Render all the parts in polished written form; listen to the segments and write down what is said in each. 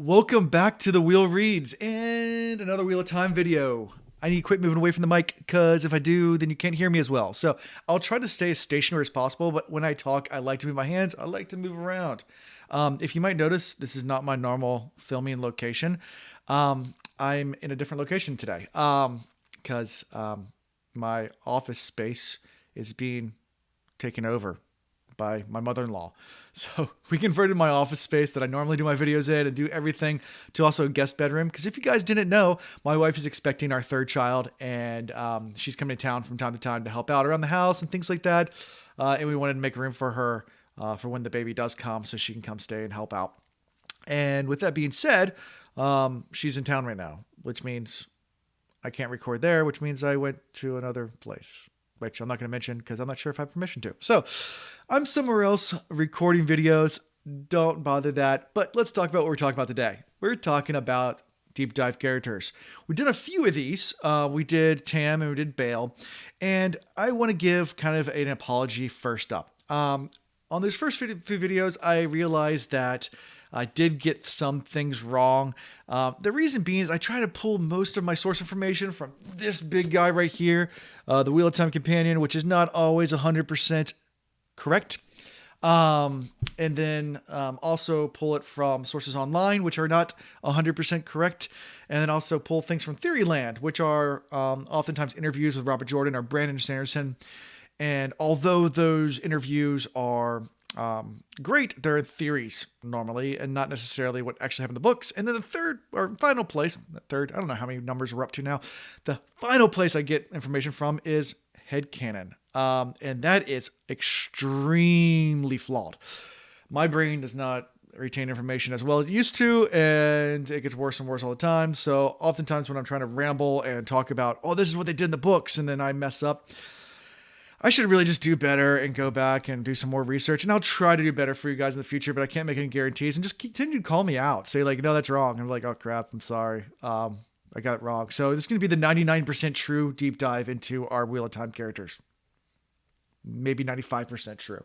Welcome back to the Wheel Reads and another Wheel of Time video. I need to quit moving away from the mic because if I do, then you can't hear me as well. So I'll try to stay as stationary as possible, but when I talk, I like to move my hands. I like to move around. If you might notice, this is not my normal filming location. I'm in a different location today because my office space is being taken over by my mother-in-law. So we converted my office space that I normally do my videos in and do everything to also a guest bedroom. Because if you guys didn't know, my wife is expecting our third child, and she's coming to town from time to time to help out around the house and things like that. And we wanted to make room for her for when the baby does come so she can come stay and help out. And with that being said, she's in town right now, which means I can't record there, which means I went to another place, which I'm not going to mention because I'm not sure if I have permission to. So I'm somewhere else recording videos. Don't bother that. But let's talk about what we're talking about today. We're talking about deep dive characters. We did a few of these. We did Tam and we did Bale. And I want to give kind of an apology first up. On those first few videos, I realized that I did get some things wrong. The reason being is I try to pull most of my source information from this big guy right here, the Wheel of Time Companion, which is not always 100% correct. And then also pull it from sources online, which are not 100% correct. And then also pull things from Theoryland, which are oftentimes interviews with Robert Jordan or Brandon Sanderson. And although those interviews are great, they're theories normally and not necessarily what actually happened in the books. And then the third or final place, I don't know how many numbers we're up to now. The final place I get information from is headcanon. And that is extremely flawed. My brain does not retain information as well as it used to, and it gets worse and worse all the time. So oftentimes when I'm trying to ramble and talk about, oh, this is what they did in the books, and then I mess up, I should really just do better and go back and do some more research. And I'll try to do better for you guys in the future, but I can't make any guarantees. And just continue to call me out. Say like, no, that's wrong. And I'm like, oh crap, I'm sorry. I got it wrong. So this is going to be the 99% true deep dive into our Wheel of Time characters. Maybe 95% true.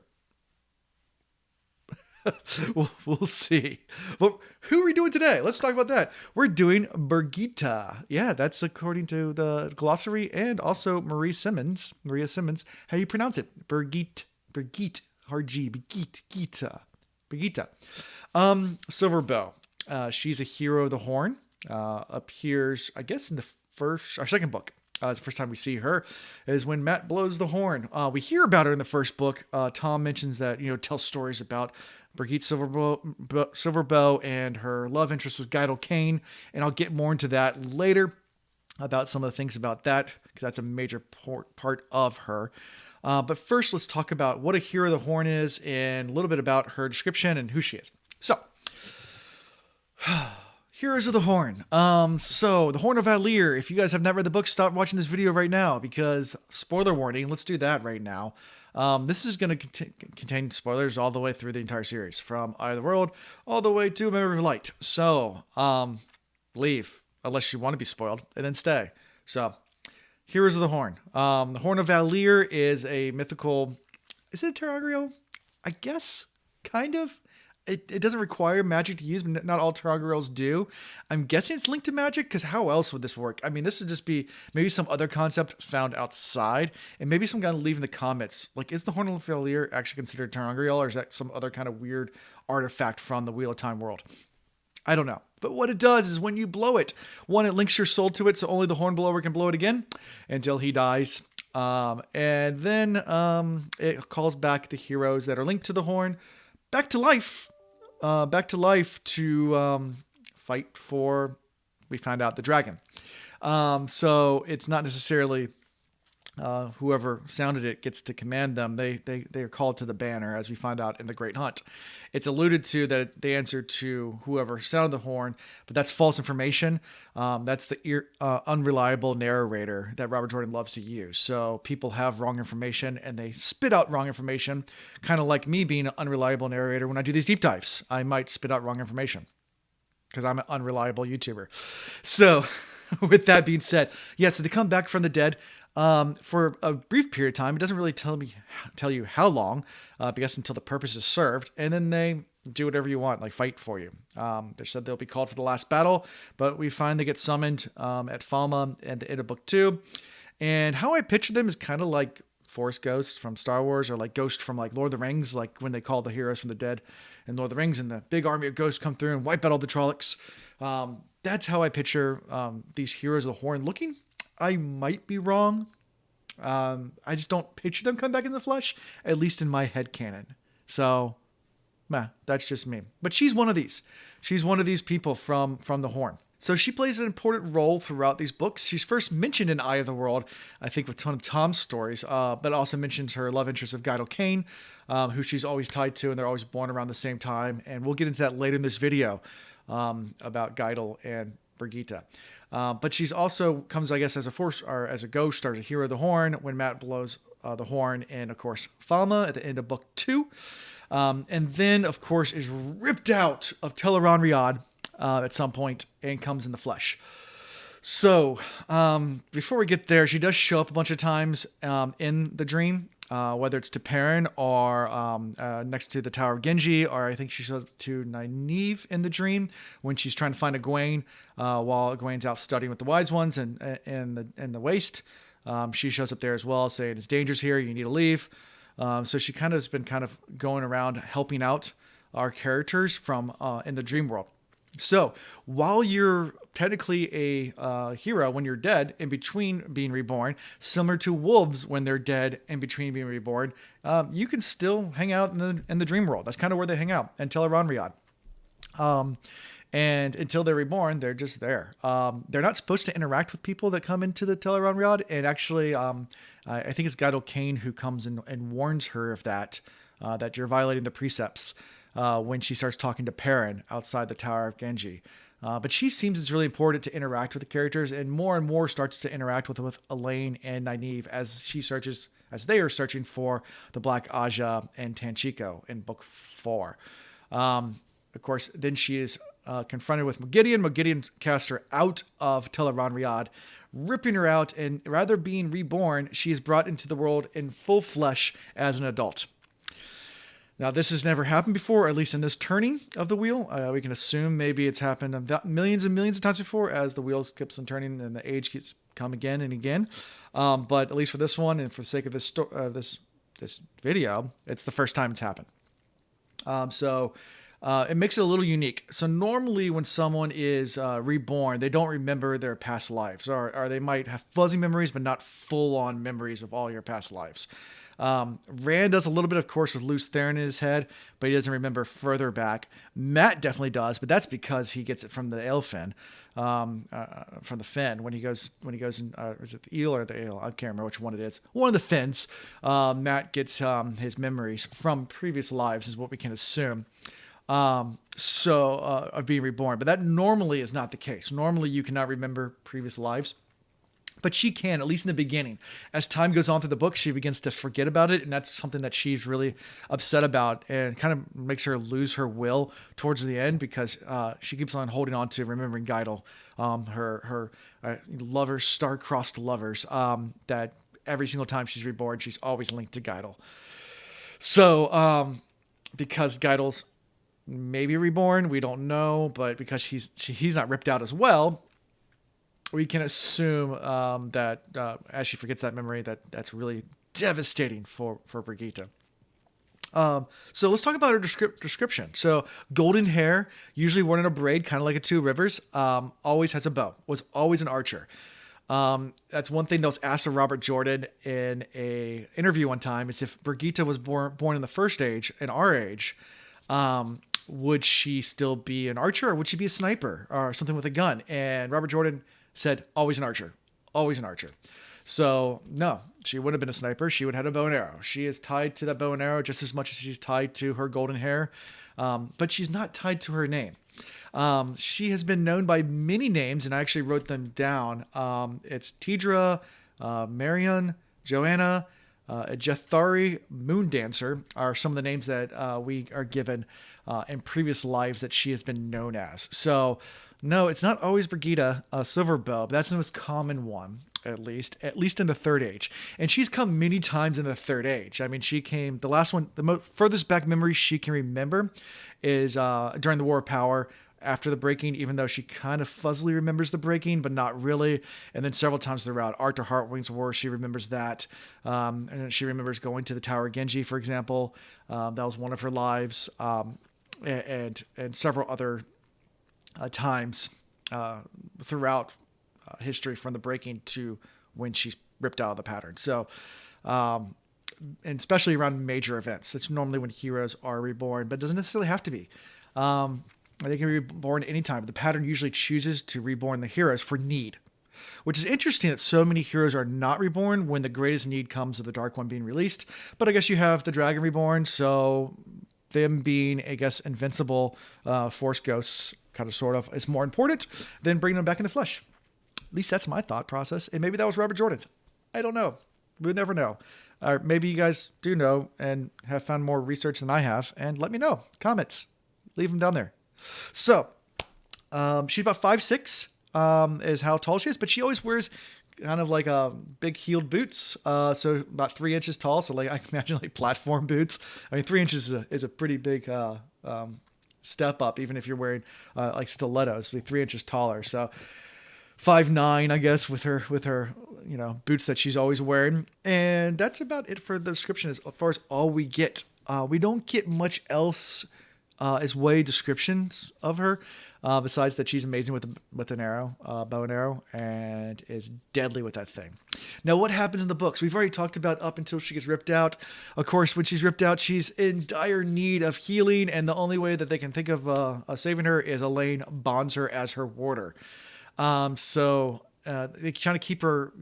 We'll see. Well, who are we doing today? Let's talk about that. We're doing Birgitte. Yeah, that's according to the glossary and also Maria Simmons. How you pronounce it? Birgitte. Hard G. Birgitte. Silverbow. She's a hero of the Horn. Appears, I guess, in the second book. The first time we see her is when Matt blows the horn. We hear about her in the first book. Tom mentions that, tells stories about Birgitte Silverbow and her love interest with Guidel Kane. And I'll get more into that later about some of the things about that, because that's a major part of her. But first, let's talk about what a hero of the Horn is and a little bit about her description and who she is. So, Heroes of the Horn. So the Horn of Valere. If you guys have not read the book, stop watching this video right now because spoiler warning. Let's do that right now. This is going to contain spoilers all the way through the entire series, from Eye of the World all the way to Memory of Light. So leave unless you want to be spoiled, and then stay. So Heroes of the Horn. The Horn of Valere is a mythical. Is it a Tel'aran'rhiod? I guess, kind of. It doesn't require magic to use, but not all Tel'aran'rhiods do. I'm guessing it's linked to magic, because how else would this work? I mean, this would just be maybe some other concept found outside, and maybe some guy leave in the comments. Like, is the Horn of Valere actually considered Tel'aran'rhiod, or is that some other kind of weird artifact from the Wheel of Time world? I don't know. But what it does is when you blow it, one, it links your soul to it, so only the Hornblower can blow it again until he dies. And then it calls back the heroes that are linked to the Horn back to life. To fight for, we found out, the dragon. So it's not necessarily whoever sounded it gets to command them. They are called to the banner, as we find out in the Great Hunt. It's alluded to that they answer to whoever sounded the horn, but that's false information. That's the unreliable narrator that Robert Jordan loves to use. So people have wrong information and they spit out wrong information, kind of like me being an unreliable narrator. When I do these deep dives, I might spit out wrong information because I'm an unreliable YouTuber. So with that being said, so they come back from the dead. For a brief period of time. It doesn't really tell you how long, because until the purpose is served. And then they do whatever you want, like fight for you. They said they'll be called for the last battle, but we find they get summoned at Falma at the end of book 2. And how I picture them is kind of like Force Ghost from Star Wars, or like Ghost from like Lord of the Rings, like when they call the heroes from the dead in Lord of the Rings and the big army of ghosts come through and wipe out all the Trollocs. That's how I picture these heroes of the Horn looking. I might be wrong. I just don't picture them come back in the flesh, at least in my head canon. So, that's just me. But she's one of these. She's one of these people from the Horn. So she plays an important role throughout these books. She's first mentioned in Eye of the World, I think, with one of Tom's stories, but also mentions her love interest of Geidel Kane, who she's always tied to, and they're always born around the same time. And we'll get into that later in this video about Geidel and Birgitte. But she's also comes, I guess, as a force or as a ghost or as a hero of the Horn when Mat blows the horn in, of course, Falma at the end of book 2. And then, of course, is ripped out of Tel'aran'rhiod at some point and comes in the flesh. So before we get there, she does show up a bunch of times in the dream, whether it's to Perrin or next to the Tower of Genji, or I think she shows up to Nynaeve in the dream when she's trying to find Egwene while Egwene's out studying with the Wise Ones and in the Waste. She shows up there as well, saying it's dangerous here, you need to leave. So she kind of has been kind of going around helping out our characters from in the dream world. So while you're technically a hero when you're dead, in between being reborn, similar to wolves when they're dead in between being reborn, you can still hang out in the dream world. That's kind of where they hang out in Tel'aran'rhiod. And until they're reborn, they're just there. They're not supposed to interact with people that come into the Tel'aran'rhiod. And actually, I think it's Geidel Kane who comes and warns her of that you're violating the precepts when she starts talking to Perrin outside the Tower of Genji. But she seems it's really important to interact with the characters, and more starts to interact with Elaine and Nynaeve as they are searching for the Black Aja and Tanchico in book 4. Of course, then she is confronted with Moghedien. Moghedien casts her out of Tel'aran'rhiod, ripping her out, and rather being reborn, she is brought into the world in full flesh as an adult. Now, this has never happened before, at least in this turning of the wheel. We can assume maybe it's happened millions and millions of times before as the wheel keeps on turning and the age keeps come again and again. But at least for this one and for the sake of this video, it's the first time it's happened. So it makes it a little unique. So normally when someone is reborn, they don't remember their past lives, or they might have fuzzy memories, but not full-on memories of all your past lives. Rand does a little bit, of course, with Luce Theron in his head, but he doesn't remember further back. Mat definitely does, but that's because he gets it from the Aelfin, from the Fen. When he goes in, is it the Eel or the Ale? I can't remember which one it is. One of the Fens. Mat gets his memories from previous lives, is what we can assume. Of being reborn, but that normally is not the case. Normally, you cannot remember previous lives. But she can, at least in the beginning. As time goes on through the book, she begins to forget about it, and that's something that she's really upset about and kind of makes her lose her will towards the end because she keeps on holding on to remembering Geidel, her lovers, star-crossed lovers, that every single time she's reborn, she's always linked to Geidel. So, because Geidel's maybe reborn, we don't know, but because he's not ripped out as well, we can assume that as she forgets that memory, that's really devastating for Birgitte. So let's talk about her description. So golden hair, usually worn in a braid, kind of like a Two Rivers, always has a bow, was always an archer. That's one thing that was asked of Robert Jordan in a interview one time, is if Birgitte was born in the first age, in our age, would she still be an archer, or would she be a sniper or something with a gun? And Robert Jordan said, always an archer, always an archer. So no, she wouldn't have been a sniper. She would have had a bow and arrow. She is tied to that bow and arrow just as much as she's tied to her golden hair. But she's not tied to her name. She has been known by many names, and I actually wrote them down. It's Tidra, Marion, Joanna, Jethari, Moondancer are some of the names that we are given in previous lives that she has been known as. So no, it's not always Birgitte Silverbow, but that's the most common one. at least in the Third Age. And she's come many times in the Third Age. I mean, she came, the last one, the furthest back memory she can remember is during the War of Power, after the breaking, even though she kind of fuzzily remembers the breaking, but not really. And then several times throughout Arthur Heartwing's War, she remembers that. And she remembers going to the Tower of Genji, for example. That was one of her lives. And several other times throughout history, from the breaking to when she's ripped out of the pattern. So, and especially around major events, it's normally when heroes are reborn, but it doesn't necessarily have to be. They can be reborn anytime, but the pattern usually chooses to reborn the heroes for need, which is interesting that so many heroes are not reborn when the greatest need comes of the Dark One being released. But I guess you have the Dragon reborn, so them being, I guess, invincible Force ghosts, kind of sort of, is more important than bringing them back in the flesh. At least that's my thought process. And maybe that was Robert Jordan's. I don't know. We'll never know. Or maybe you guys do know and have found more research than I have. And let me know. Comments. Leave them down there. So, she's about 5'6", is how tall she is. But she always wears kind of like big heeled boots. So about 3 inches tall. So like I can imagine like platform boots. I mean, 3 inches is a pretty big step up, even if you're wearing like stilettos. Be 3 inches taller. So 5'9", I guess, with her boots that she's always wearing. And that's about it for the description as far as all we get. We don't get much else as way descriptions of her, besides that she's amazing with an arrow, bow and arrow, and is deadly with that thing. Now, what happens in the books? We've already talked about up until she gets ripped out. Of course, when she's ripped out, she's in dire need of healing, and the only way that they can think of saving her is Elaine bonds her as her warder. So they try to keep her,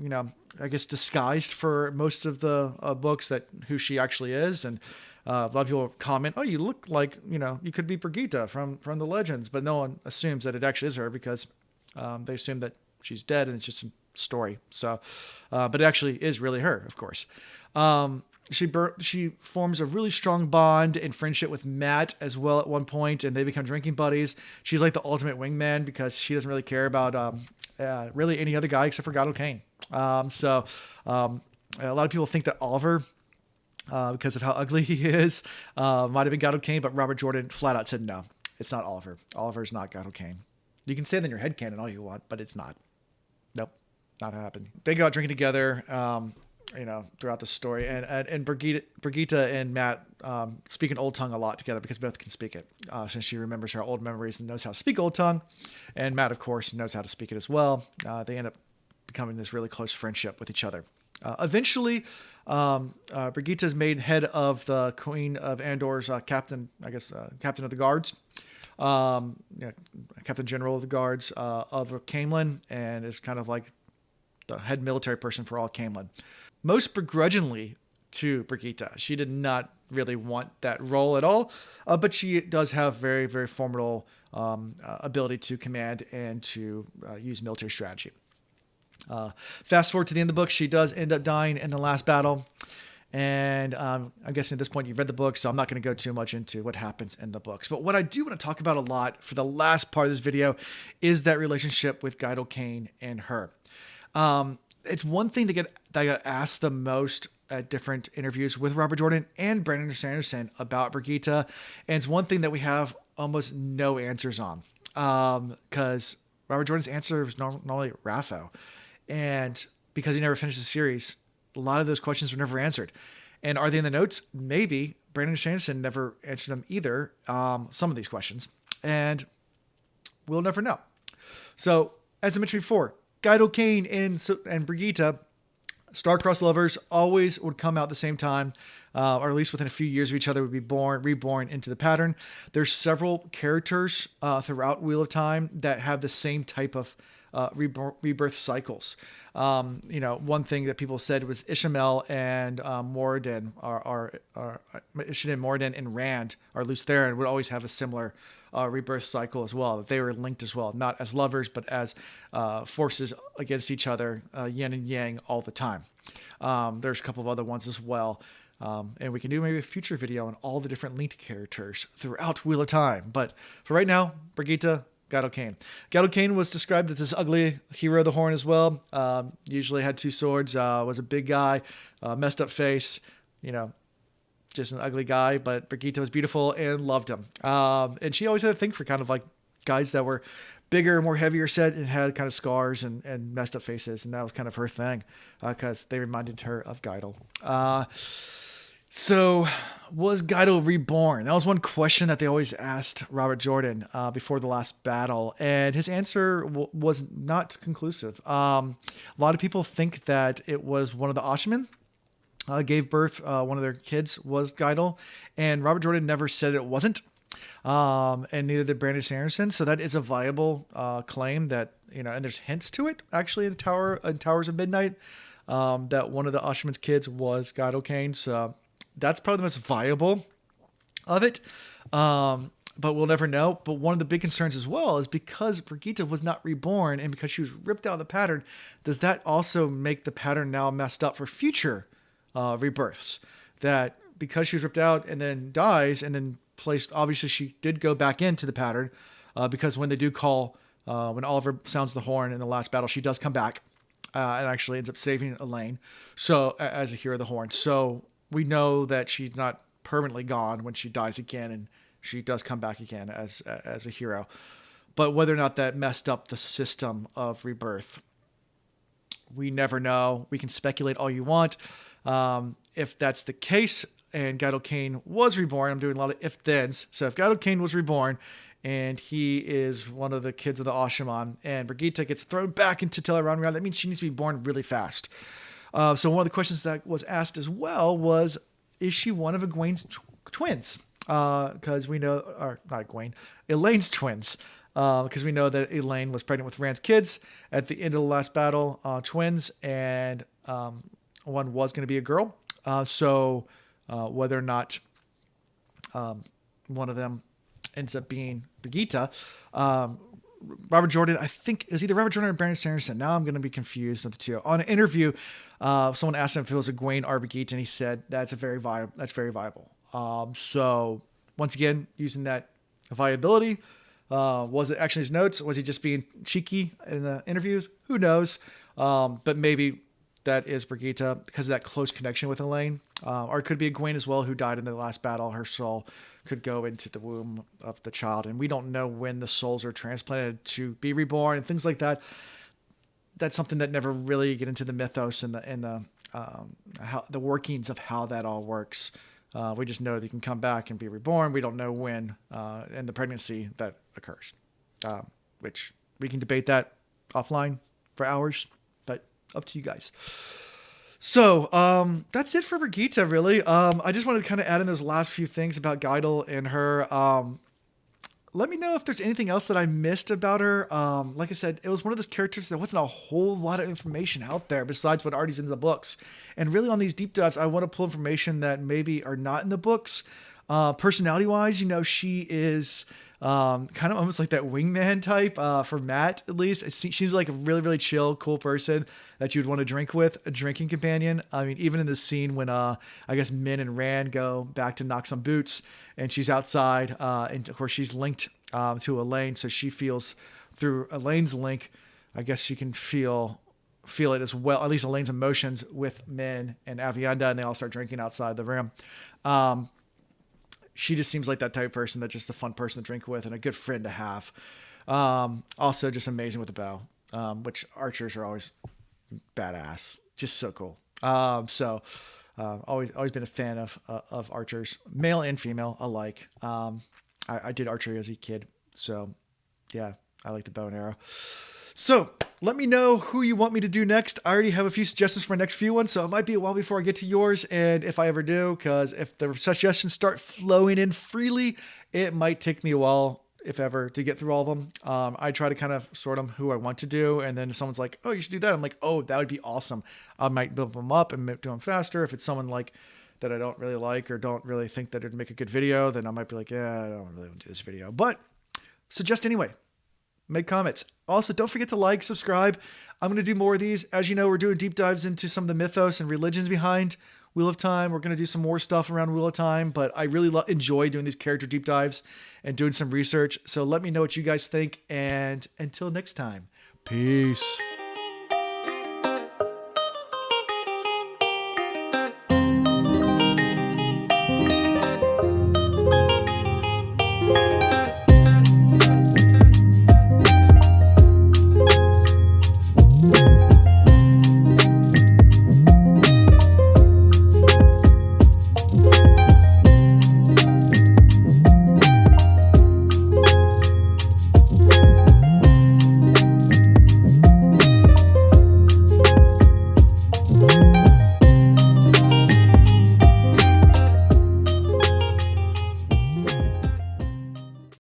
I guess, disguised for most of the books that who she actually is. And a lot of people comment, "Oh, you look like, you could be Birgitte from the legends," but no one assumes that it actually is her because they assume that she's dead and it's just some story. So, but it actually is really her, of course. She forms a really strong bond and friendship with Matt as well at one point, and they become drinking buddies. She's like the ultimate wingman because she doesn't really care about really any other guy except for God O'Kane. So a lot of people think that Oliver, because of how ugly he is, might have been God O'Kane, but Robert Jordan flat out said, no, it's not Oliver. Oliver's not God O'Kane. You can say that in your headcanon all you want, but it's not. Nope, not happened. They go out drinking together, throughout the story. And Birgitte and Matt speak in Old Tongue a lot together because both can speak it, since she remembers her old memories and knows how to speak Old Tongue. And Matt, of course, knows how to speak it as well. They end up becoming this really close friendship with each other. Eventually, Birgitte is made head of the Queen of Andor's captain of the guards, Captain General of the guards of Camelin, and is kind of like the head military person for all Camelin. Most begrudgingly to Birgitte. She did not really want that role at all, but she does have very, very formidable ability to command and to use military strategy. Fast forward to the end of the book, she does end up dying in the last battle. And I'm guessing at this point you've read the book, so I'm not going to go too much into what happens in the books. But what I do want to talk about a lot for the last part of this video is that relationship with Guy O'Kane and her. It's one thing that I got asked the most at different interviews with Robert Jordan and Brandon Sanderson about Birgitte. And it's one thing that we have almost no answers on. Because Robert Jordan's answer was normally Rapho. And because he never finished the series, a lot of those questions were never answered. And are they in the notes? Maybe. Brandon Sanderson never answered them either, some of these questions. And we'll never know. So, as I mentioned before, Guy O'Kane and Birgitte, star-crossed lovers, always would come out at the same time, or at least within a few years of each other would be reborn into the pattern. There's several characters throughout Wheel of Time that have the same type of rebirth cycles. One thing that people said was Ishamael and Moradin Ishamael, Moradin, and Rand, or Lutheran, would always have a similar rebirth cycle as well. That they were linked as well, not as lovers, but as forces against each other, yin and yang all the time. There's a couple of other ones as well. And we can do maybe a future video on all the different linked characters throughout Wheel of Time. But for right now, Birgitte, Gato Kane. Gato Kane was described as this ugly hero of the Horn as well. Usually had 2 swords, was a big guy, messed up face, just an ugly guy, but Birgitte was beautiful and loved him. And she always had a thing for kind of like guys that were bigger, more heavier set and had kind of scars and messed up faces. And that was kind of her thing because they reminded her of Geidel. So was Geidel reborn? That was one question that they always asked Robert Jordan before the last battle. And his answer was not conclusive. A lot of people think that it was one of the Ashmen. Gave birth, one of their kids was Geidel, and Robert Jordan never said it wasn't, and neither did Brandon Sanderson. So that is a viable claim that, and there's hints to it actually in Towers of Midnight, that one of the Ashman's kids was Geidel Kane. So that's probably the most viable of it. But we'll never know. But one of the big concerns as well is because Birgitte was not reborn and because she was ripped out of the pattern, does that also make the pattern now messed up for future rebirths? That because she was ripped out and then dies and then placed, obviously she did go back into the pattern because when they do call, when Oliver sounds the horn in the last battle, she does come back and actually ends up saving Elaine. So as a hero of the horn. So we know that she's not permanently gone when she dies again, and she does come back again as a hero. But whether or not that messed up the system of rebirth, we never know. We can speculate all you want. If that's the case and Geidel Kane was reborn, I'm doing a lot of if-thens. So if Geidel Kane was reborn and he is one of the kids of the Ashaman and Birgitte gets thrown back into Tel'aran'rhiod, that means she needs to be born really fast. So one of the questions that was asked as well was, is she one of Egwene's twins? Because we know, or not Egwene, Elaine's twins. Because we know that Elaine was pregnant with Rand's kids at the end of the last battle, twins, and one was going to be a girl. So whether or not one of them ends up being Birgitte, Robert Jordan, I think, is either Robert Jordan or Brandon Sanderson. Now I'm going to be confused with the two. On an interview, someone asked him if it was Egwene or Birgitte, and he said that's very viable. So once again, using that viability, was it actually his notes? Was he just being cheeky in the interviews? Who knows? But maybe that is Birgitte because of that close connection with Elaine. Or it could be Egwene as well, who died in the last battle. Her soul could go into the womb of the child. And we don't know when the souls are transplanted to be reborn and things like that. That's something that never really get into the mythos and the workings of how that all works. We just know that you can come back and be reborn. We don't know when in the pregnancy that occurs, which we can debate that offline for hours, but up to you guys. So that's it for Birgitte, really. I just wanted to kind of add in those last few things about Geidel and her. Let me know if there's anything else that I missed about her. Like I said, it was one of those characters that wasn't a whole lot of information out there besides what already's in the books. And really on these deep dives, I want to pull information that maybe are not in the books. Personality-wise, she is kind of almost like that wingman type for Matt, at least. She's like a really, really chill, cool person that you would want to drink with, a drinking companion. I mean, even in the scene when I guess Min and Rand go back to knock some boots and she's outside, and of course she's linked to Elaine, so she feels through Elaine's link, I guess she can feel it as well, at least Elaine's emotions with Min and Avienda, and they all start drinking outside the room. She just seems like that type of person that's just a fun person to drink with and a good friend to have. Also just amazing with the bow, which archers are always badass. Just so cool. Always been a fan of archers, male and female alike. I did archery as a kid. So yeah, I like the bow and arrow. So let me know who you want me to do next. I already have a few suggestions for my next few ones, so it might be a while before I get to yours. And if I ever do, because if the suggestions start flowing in freely, it might take me a while, if ever, to get through all of them. I try to kind of sort them who I want to do. And then if someone's like, oh, you should do that, I'm like, oh, that would be awesome. I might build them up and do them faster. If it's someone like that I don't really like or don't really think that it'd make a good video, then I might be like, yeah, I don't really want to do this video. But suggest anyway. Make comments. Also, don't forget to like, subscribe. I'm going to do more of these. As you know, we're doing deep dives into some of the mythos and religions behind Wheel of Time. We're going to do some more stuff around Wheel of Time, but I really enjoy doing these character deep dives and doing some research. So let me know what you guys think. And until next time, peace.